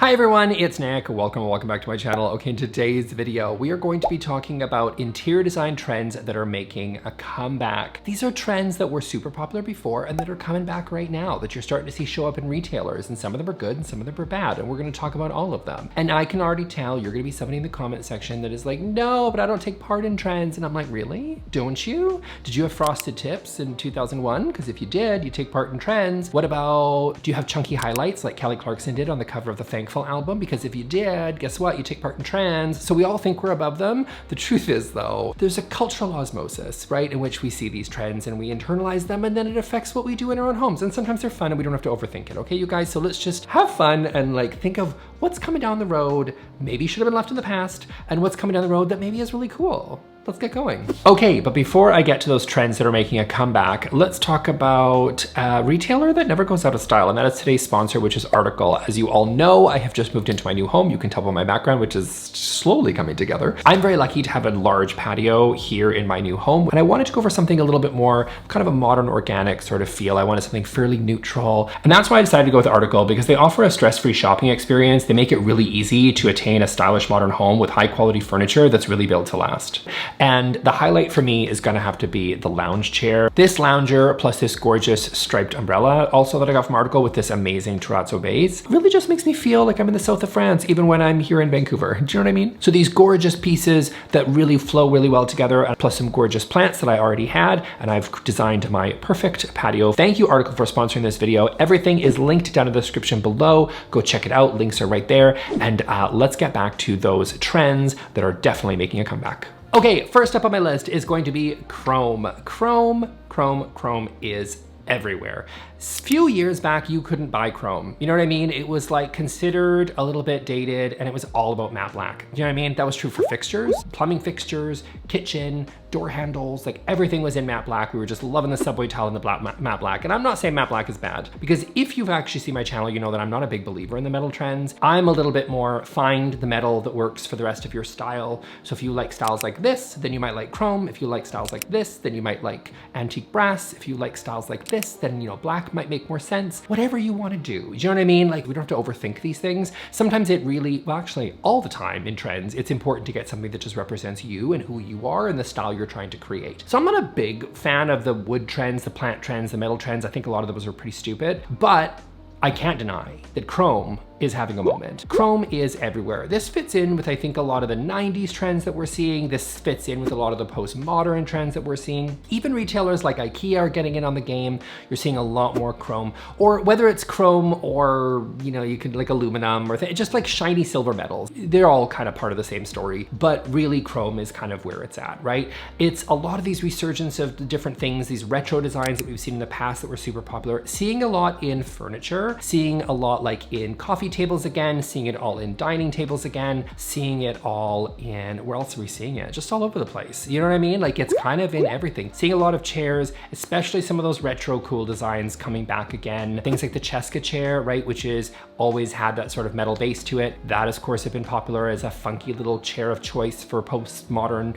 Hi everyone, it's Nick. Welcome back to my channel. Okay, in today's video, we are going to be talking about interior design trends that are making a comeback. These are trends that were super popular before and that are coming back right now, that you're starting to see show up in retailers, and some of them are good and some of them are bad, and we're gonna talk about all of them. And I can already tell you're gonna be somebody in the comment section that is like, no, but I don't take part in trends. And I'm like, really? Don't you? Did you have frosted tips in 2001? Because if you did, you take part in trends. What about, do you have chunky highlights like Kelly Clarkson did on the cover of the Thankful album? Because if you did, guess what? You take part in trends. So we all think we're above them. The truth is though, there's a cultural osmosis, right? In which we see these trends and we internalize them, and then it affects what we do in our own homes. And sometimes they're fun and we don't have to overthink it, okay, you guys? So let's just have fun and like think of what's coming down the road, maybe should have been left in the past, and what's coming down the road that maybe is really cool. Let's get going. Okay, but before I get to those trends that are making a comeback, let's talk about a retailer that never goes out of style, and that is today's sponsor, which is Article. As you all know, I have just moved into my new home. You can tell by my background, which is slowly coming together. I'm very lucky to have a large patio here in my new home, and I wanted to go for something a little bit more kind of a modern, organic sort of feel. I wanted something fairly neutral, and that's why I decided to go with Article, because they offer a stress-free shopping experience. They make it really easy to attain a stylish modern home with high-quality furniture that's really built to last. And the highlight for me is gonna have to be the lounge chair. This lounger plus this gorgeous striped umbrella, also that I got from Article with this amazing Terrazzo base, really just makes me feel like I'm in the south of France, even when I'm here in Vancouver. Do you know what I mean? So these gorgeous pieces that really flow really well together, plus some gorgeous plants that I already had, and I've designed my perfect patio. Thank you, Article, for sponsoring this video. Everything is linked down in the description below. Go check it out. Links are right there. And let's get back to those trends that are definitely making a comeback. Okay, first up on my list is going to be chrome. Chrome is everywhere. A few years back, you couldn't buy chrome. You know what I mean? It was like considered a little bit dated, and it was all about matte black. You know what I mean? That was true for fixtures, plumbing fixtures, kitchen, door handles, like everything was in matte black. We were just loving the subway tile in the matte black. And I'm not saying matte black is bad, because if you've actually seen my channel, you know that I'm not a big believer in the metal trends. I'm a little bit more find the metal that works for the rest of your style. So if you like styles like this, then you might like chrome. If you like styles like this, then you might like antique brass. If you like styles like this, then, you know, black might make more sense. Whatever you want to do. You know what I mean? Like, we don't have to overthink these things. Sometimes it really, well, actually all the time in trends, it's important to get something that just represents you and who you are and the style you're trying to create. So I'm not a big fan of the wood trends, the plant trends, the metal trends. I think a lot of those are pretty stupid, but I can't deny that chrome is having a moment. Chrome is everywhere. This fits in with, I think, a lot of the 90s trends that we're seeing. This fits in with a lot of the postmodern trends that we're seeing. Even retailers like IKEA are getting in on the game. You're seeing a lot more chrome, or whether it's chrome or, you know, you could like aluminum or just like shiny silver metals. They're all kind of part of the same story, but really chrome is kind of where it's at, right? It's a lot of these resurgence of the different things, these retro designs that we've seen in the past that were super popular, seeing a lot in furniture, seeing a lot like in coffee tables again, seeing it all in dining tables again, seeing it all in, where else are we seeing it? Just all over the place. You know what I mean? Like, it's kind of in everything. Seeing a lot of chairs, especially some of those retro cool designs coming back again. Things like the Chaise chair, right? Which is always had that sort of metal base to it. That, of course, have been popular as a funky little chair of choice for postmodern,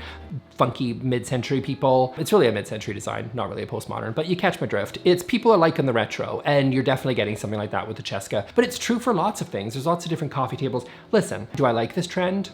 funky mid-century people. It's really a mid-century design, not really a postmodern, but you catch my drift. It's people are liking the retro, and you're definitely getting something like that with the Chaise. But it's true for lots of things. There's lots of different coffee tables. Listen, do I like this trend?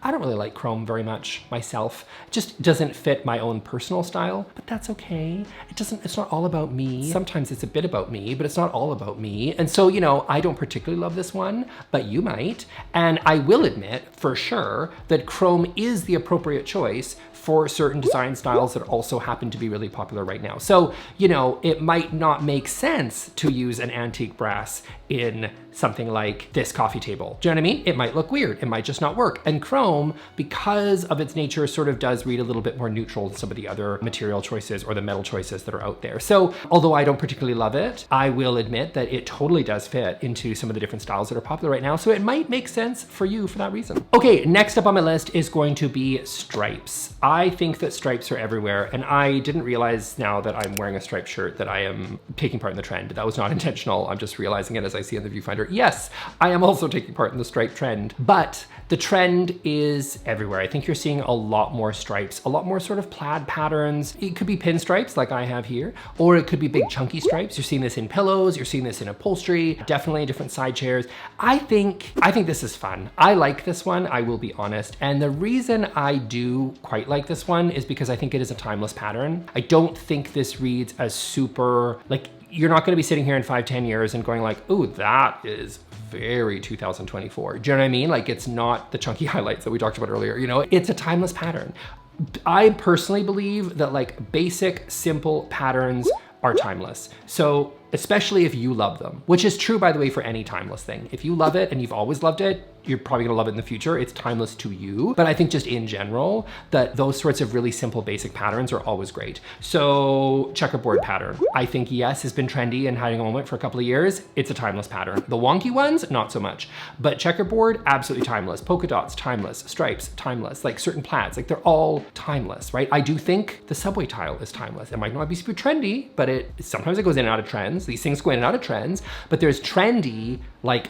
I don't really like chrome very much myself. It just doesn't fit my own personal style, but that's okay. It's not all about me. Sometimes it's a bit about me, but it's not all about me. And so, you know, I don't particularly love this one, but you might. And I will admit for sure that chrome is the appropriate choice for certain design styles that also happen to be really popular right now. So, you know, it might not make sense to use an antique brass in something like this coffee table. Do you know what I mean? It might look weird. It might just not work. And chrome, because of its nature, sort of does read a little bit more neutral than some of the other material choices or the metal choices that are out there. So although I don't particularly love it, I will admit that it totally does fit into some of the different styles that are popular right now. So it might make sense for you for that reason. Okay, next up on my list is going to be stripes. I think that stripes are everywhere, and I didn't realize now that I'm wearing a striped shirt that I am taking part in the trend. That was not intentional. I'm just realizing it as I see in the viewfinder. Yes, I am also taking part in the stripe trend, but the trend is is everywhere. I think you're seeing a lot more stripes, a lot more sort of plaid patterns. It could be pinstripes like I have here, or it could be big chunky stripes. You're seeing this in pillows, you're seeing this in upholstery, definitely different side chairs. I think this is fun. I like this one, I will be honest. And the reason I do quite like this one is because I think it is a timeless pattern. I don't think this reads as super, like, you're not gonna be sitting here in 5-10 years and going like, ooh, that is very 2024. Do you know what I mean? Like, it's not the chunky highlights that we talked about earlier, you know? It's a timeless pattern. I personally believe that like basic, simple patterns are timeless. So especially if you love them, which is true, by the way, for any timeless thing. If you love it and you've always loved it, you're probably gonna love it in the future. It's timeless to you. But I think just in general, that those sorts of really simple basic patterns are always great. So checkerboard pattern, I think yes, has been trendy and having a moment for a couple of years. It's a timeless pattern. The wonky ones, not so much. But checkerboard, absolutely timeless. Polka dots, timeless. Stripes, timeless. Like certain plaids, like they're all timeless, right? I do think the subway tile is timeless. It might not be super trendy, but sometimes it goes in and out of trends. These things go in and out of trends, but there's trendy, like,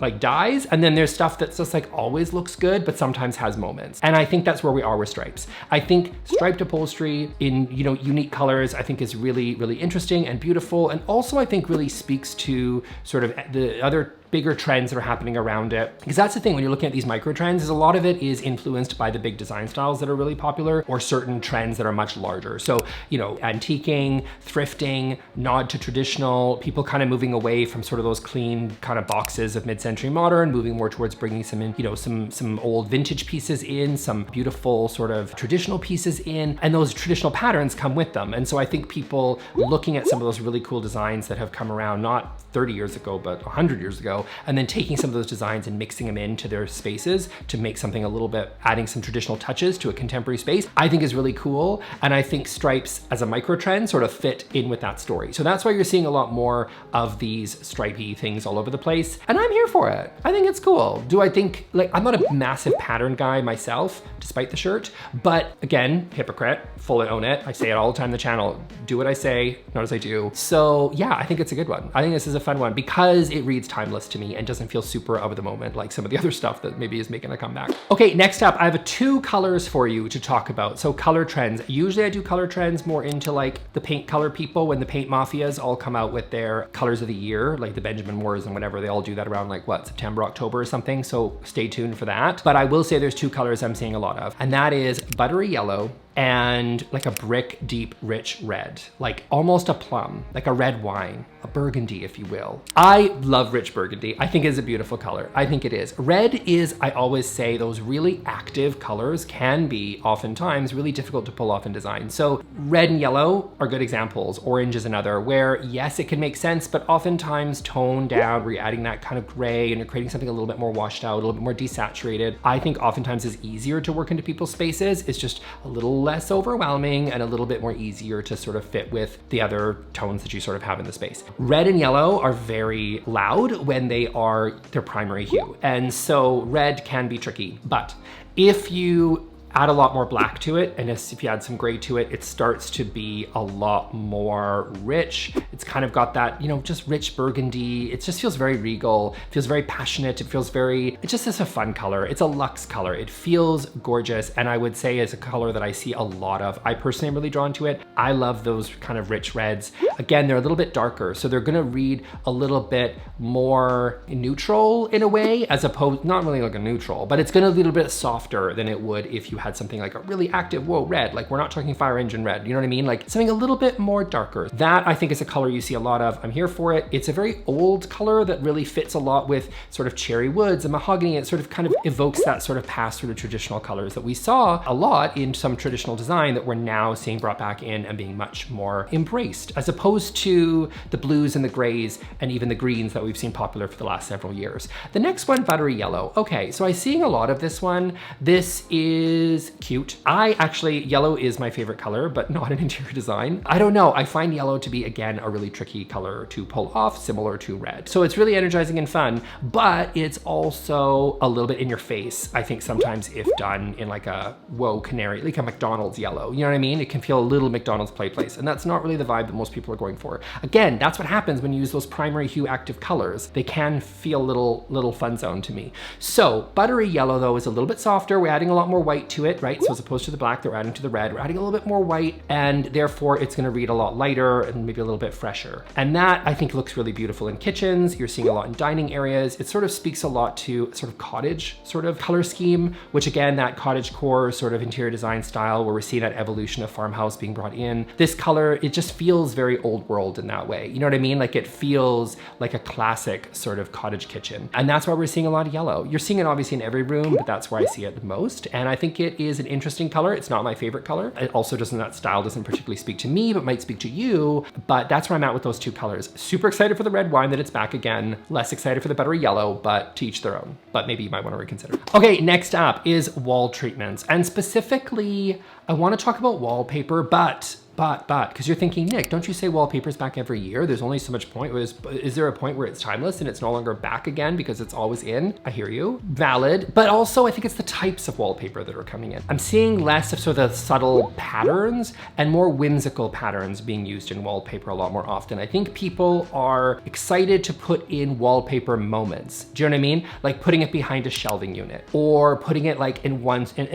like dies, and then there's stuff that's just like always looks good, but sometimes has moments. And I think that's where we are with stripes. I think striped upholstery in, you know, unique colors, I think is really, really interesting and beautiful. And also I think really speaks to sort of the other bigger trends that are happening around it. Because that's the thing, when you're looking at these micro trends, is a lot of it is influenced by the big design styles that are really popular or certain trends that are much larger. So, you know, antiquing, thrifting, nod to traditional, people kind of moving away from sort of those clean kind of boxes of mid-century modern, moving more towards bringing some in, you know, some old vintage pieces in, some beautiful sort of traditional pieces in, and those traditional patterns come with them. And so I think people looking at some of those really cool designs that have come around, not 30 years ago, but 100 years ago, and then taking some of those designs and mixing them into their spaces to make something a little bit, adding some traditional touches to a contemporary space, I think is really cool. And I think stripes as a micro trend sort of fit in with that story. So that's why you're seeing a lot more of these stripey things all over the place. And I'm here for it. I think it's cool. Do I think, like, I'm not a massive pattern guy myself, despite the shirt, but again, hypocrite, fully own it. I say it all the time on the channel, do what I say, not as I do. So yeah, I think it's a good one. I think this is a fun one because it reads timeless to me and doesn't feel super of the moment like some of the other stuff that maybe is making a comeback. Okay, next up, I have 2 colors for you to talk about. So color trends. Usually I do color trends more into like the paint color people, when the paint mafias all come out with their colors of the year, like the Benjamin Moores and whatever, they all do that around like what, September, October or something. So stay tuned for that. But I will say there's 2 colors I'm seeing a lot of, and that is buttery yellow and like a brick deep rich red, like almost a plum, like a red wine, a burgundy, if you will. I love rich burgundy. I think it's a beautiful color. I think it is. Red is, I always say, those really active colors can be oftentimes really difficult to pull off in design. So red and yellow are good examples. Orange is another, where yes, it can make sense, but oftentimes toned down, where you're adding that kind of gray and you're creating something a little bit more washed out, a little bit more desaturated. I think oftentimes is easier to work into people's spaces. It's just a little less overwhelming and a little bit more easier to sort of fit with the other tones that you sort of have in the space. Red and yellow are very loud when they are their primary hue. And so red can be tricky, but if you add a lot more black to it, and if you add some gray to it, it starts to be a lot more rich. It's kind of got that, you know, just rich burgundy. It just feels very regal, feels very passionate. It feels very, it just is a fun color. It's a luxe color. It feels gorgeous. And I would say it's a color that I see a lot of. I personally am really drawn to it. I love those kind of rich reds. Again, they're a little bit darker, so they're gonna read a little bit more neutral in a way, as opposed, not really like a neutral, but it's gonna be a little bit softer than it would if you had something like a really active, whoa, red. Like, we're not talking fire engine red, you know what I mean? Like something a little bit more darker. That I think is a color you see a lot of. I'm here for it. It's a very old color that really fits a lot with sort of cherry woods and mahogany. It sort of kind of evokes that sort of past sort of traditional colors that we saw a lot in some traditional design that we're now seeing brought back in and being much more embraced, as opposed to the blues and the grays and even the greens that we've seen popular for the last several years. The next one, buttery yellow. Okay, so I'm seeing a lot of this one. This is is cute. Yellow is my favorite color, but not in interior design. I don't know, I find yellow to be, again, a really tricky color to pull off, similar to red. So it's really energizing and fun, but it's also a little bit in your face, I think sometimes if done in like a, whoa, canary, like a McDonald's yellow, you know what I mean? It can feel a little McDonald's play place, and that's not really the vibe that most people are going for. Again, that's what happens when you use those primary hue active colors. They can feel little fun zone to me. So buttery yellow though is a little bit softer. We're adding a lot more white to it, right? So as opposed to the black that we're adding to the red, we're adding a little bit more white, and therefore it's gonna read a lot lighter and maybe a little bit fresher. And that I think looks really beautiful in kitchens. You're seeing a lot in dining areas. It sort of speaks a lot to sort of cottage sort of color scheme, which again, that cottage core sort of interior design style where we're seeing that evolution of farmhouse being brought in. This color, it just feels very old world in that way. You know what I mean? Like it feels like a classic sort of cottage kitchen. And that's why we're seeing a lot of yellow. You're seeing it obviously in every room, but that's where I see it the most. And I think it is an interesting color. It's not my favorite color. It also doesn't, that style doesn't particularly speak to me, but might speak to you. But that's where I'm at with those two colors. Super excited for the red wine that it's back again. Less excited for the buttery yellow, but to each their own. But maybe you might want to reconsider. Okay, next up is wall treatments. And specifically, I want to talk about wallpaper, but, because you're thinking, Nick, don't you say wallpaper's back every year? There's only so much point. Is there a point where it's timeless and it's no longer back again because it's always in? I hear you. Valid. But also I think it's the types of wallpaper that are coming in. I'm seeing less of sort of the subtle patterns and more whimsical patterns being used in wallpaper a lot more often. I think people are excited to put in wallpaper moments. Do you know what I mean? Like putting it behind a shelving unit, or putting it like in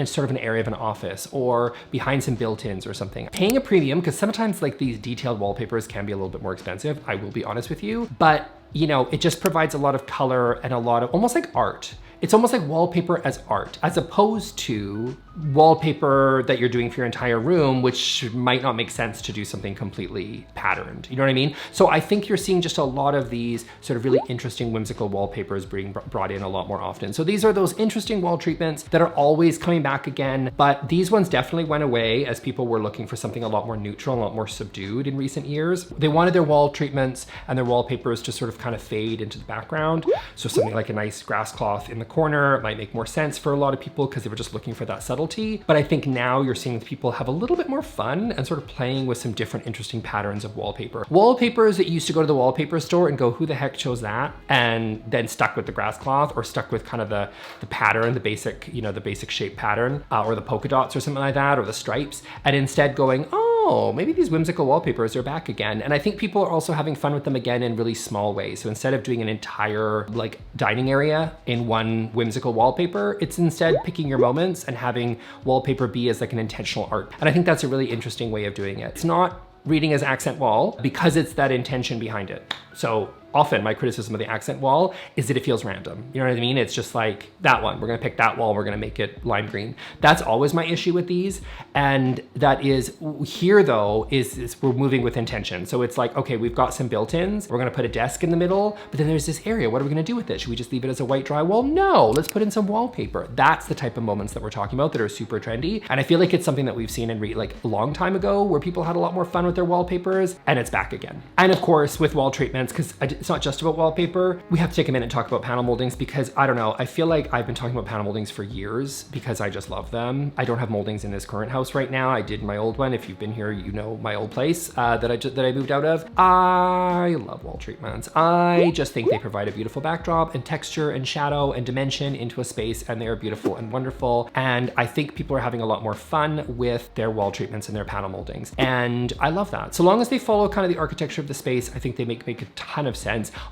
sort of an area of an office, or behind some built-ins or something. Paying a premium, because sometimes like these detailed wallpapers can be a little bit more expensive, I will be honest with you, but you know, it just provides a lot of color and a lot of almost like art. It's almost like wallpaper as art, as opposed to wallpaper that you're doing for your entire room, which might not make sense to do something completely patterned. You know what I mean? So I think you're seeing just a lot of these sort of really interesting whimsical wallpapers being brought in a lot more often. So these are those interesting wall treatments that are always coming back again, but these ones definitely went away as people were looking for something a lot more neutral, a lot more subdued in recent years. They wanted their wall treatments and their wallpapers to sort of kind of fade into the background. So something like a nice grass cloth in the corner might make more sense for a lot of people because they were just looking for that subtlety. But I think now you're seeing people have a little bit more fun and sort of playing with some different interesting patterns of wallpaper. Wallpapers that used to go to the wallpaper store and go, who the heck chose that? And then stuck with the grass cloth or stuck with kind of the pattern, the basic, you know, the basic shape pattern, or the polka dots or something like that, or the stripes, and instead going, oh, maybe these whimsical wallpapers are back again. And I think people are also having fun with them again in really small ways. So instead of doing an entire like dining area in one whimsical wallpaper, it's instead picking your moments and having wallpaper be as like an intentional art. And I think that's a really interesting way of doing it. It's not reading as accent wall because it's that intention behind it. So often my criticism of the accent wall is that it feels random. You know what I mean? It's just like that one, we're gonna pick that wall, we're gonna make it lime green. That's always my issue with these. And that is, here though, is we're moving with intention. So it's like, okay, we've got some built-ins, we're gonna put a desk in the middle, but then there's this area, what are we gonna do with it? Should we just leave it as a white drywall? No, let's put in some wallpaper. That's the type of moments that we're talking about that are super trendy. And I feel like it's something that we've seen in like a long time ago where people had a lot more fun with their wallpapers, and it's back again. And of course, with wall treatments, because it's not just about wallpaper, we have to take a minute and talk about panel moldings because I don't know, I feel like I've been talking about panel moldings for years because I just love them. I don't have moldings in this current house right now. I did in my old one. If you've been here, you know my old place that I moved out of. I love wall treatments. I just think they provide a beautiful backdrop and texture and shadow and dimension into a space, and they are beautiful and wonderful. And I think people are having a lot more fun with their wall treatments and their panel moldings. And I love that. So long as they follow kind of the architecture of the space, I think they make a ton of sense.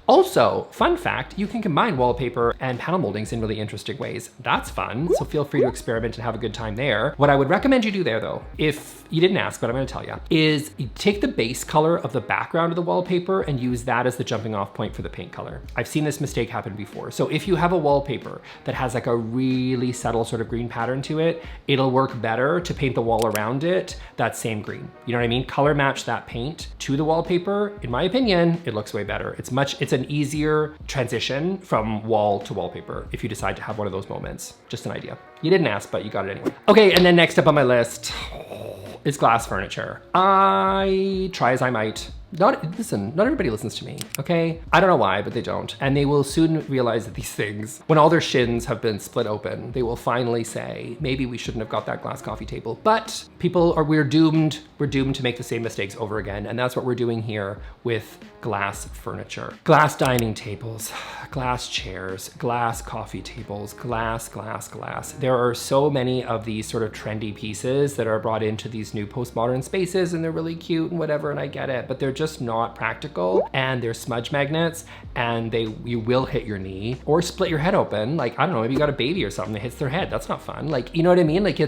Also, fun fact, you can combine wallpaper and panel moldings in really interesting ways. That's fun, so feel free to experiment and have a good time there. What I would recommend you do there though, if you didn't ask, but I'm gonna tell you, is you take the base color of the background of the wallpaper and use that as the jumping off point for the paint color. I've seen this mistake happen before. So if you have a wallpaper that has like a really subtle sort of green pattern to it, it'll work better to paint the wall around it that same green. You know what I mean? Color match that paint to the wallpaper. In my opinion, it looks way better. It's an easier transition from wall to wallpaper if you decide to have one of those moments. Just an idea. You didn't ask, but you got it anyway. Okay, and then next up on my list is glass furniture. I try as I might. Listen, not everybody listens to me, okay? I don't know why, but they don't. And they will soon realize that these things, when all their shins have been split open, they will finally say, maybe we shouldn't have got that glass coffee table. But we're doomed to make the same mistakes over again. And that's what we're doing here with glass furniture. Glass dining tables, glass chairs, glass coffee tables, glass. There are so many of these sort of trendy pieces that are brought into these new postmodern spaces, and they're really cute and whatever, and I get it, but they're just not practical, and they're smudge magnets, and you will hit your knee or split your head open. Like, I don't know, maybe you got a baby or something that hits their head. That's not fun. Like, you know what I mean? Like,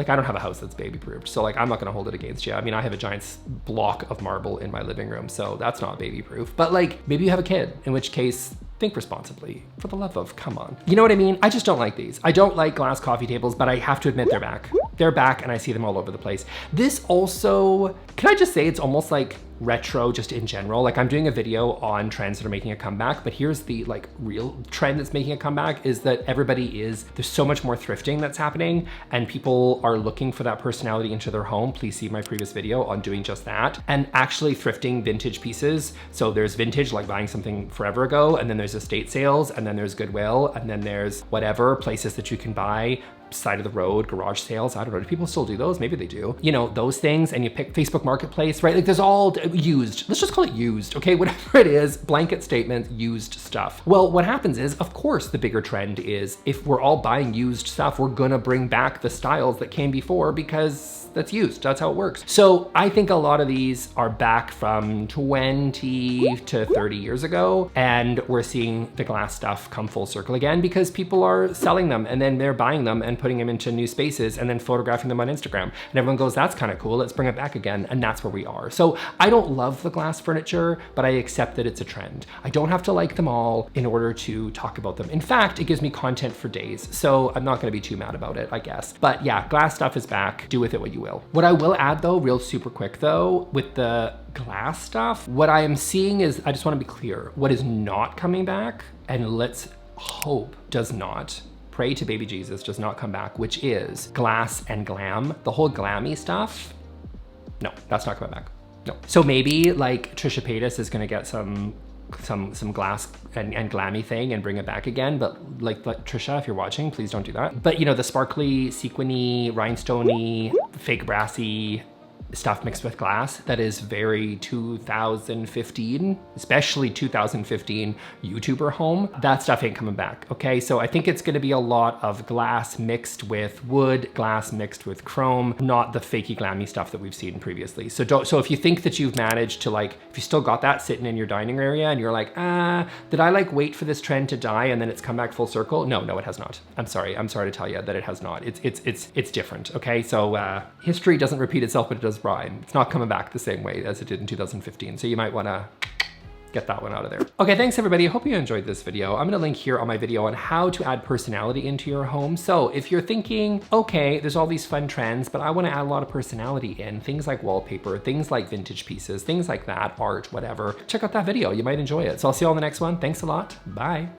I don't have a house that's baby proofed, so like I'm not gonna hold it against you. I mean, I have a giant block of marble in my living room, so that's not baby proof. But like, maybe you have a kid, in which case, think responsibly. For the love of, come on. You know what I mean? I just don't like these. I don't like glass coffee tables, but I have to admit they're back. They're back, and I see them all over the place. This also, can I just say it's almost like retro just in general. Like, I'm doing a video on trends that are making a comeback, but here's the like real trend that's making a comeback is that there's so much more thrifting that's happening, and people are looking for that personality into their home. Please see my previous video on doing just that, and actually thrifting vintage pieces. So there's vintage, like buying something forever ago, and then there's estate sales, and then there's Goodwill, and then there's whatever places that you can buy, side of the road, garage sales. I don't know, do people still do those? Maybe they do. You know, those things, and you pick Facebook Marketplace, right? Like, there's all used. Let's just call it used, okay? Whatever it is, blanket statement, used stuff. Well, what happens is, of course, the bigger trend is if we're all buying used stuff, we're gonna bring back the styles that came before because that's used. That's how it works. So I think a lot of these are back from 20 to 30 years ago, and we're seeing the glass stuff come full circle again because people are selling them, and then they're buying them and putting them into new spaces and then photographing them on Instagram. And everyone goes, that's kind of cool, let's bring it back again. And that's where we are. So I don't love the glass furniture, but I accept that it's a trend. I don't have to like them all in order to talk about them. In fact, it gives me content for days. So I'm not gonna be too mad about it, I guess. But yeah, glass stuff is back. Do with it what you will. What I will add though, real super quick though, with the glass stuff, what I am seeing is, I just wanna be clear, what is not coming back, and let's hope does not, pray to baby Jesus does not come back, which is glass and glam. The whole glammy stuff, no, that's not coming back, no. So maybe like Trisha Paytas is gonna get some glass and glammy thing and bring it back again, but like Trisha, if you're watching, please don't do that. But you know, the sparkly, sequiny, rhinestoney, fake brassy stuff mixed with glass that is very 2015, especially 2015 YouTuber home, that stuff ain't coming back, okay? So I think it's gonna be a lot of glass mixed with wood, glass mixed with chrome, not the fakey glammy stuff that we've seen previously. So if you think that you've managed to like, if you still got that sitting in your dining area and you're like, did I like wait for this trend to die and then it's come back full circle? No, it has not. I'm sorry to tell you that it has not. It's different, okay? So history doesn't repeat itself, but it does rhyme. It's not coming back the same way as it did in 2015. So you might wanna get that one out of there. Okay, thanks everybody. I hope you enjoyed this video. I'm gonna link here on my video on how to add personality into your home. So if you're thinking, okay, there's all these fun trends, but I wanna add a lot of personality in, things like wallpaper, things like vintage pieces, things like that, art, whatever, check out that video. You might enjoy it. So I'll see you on the next one. Thanks a lot. Bye.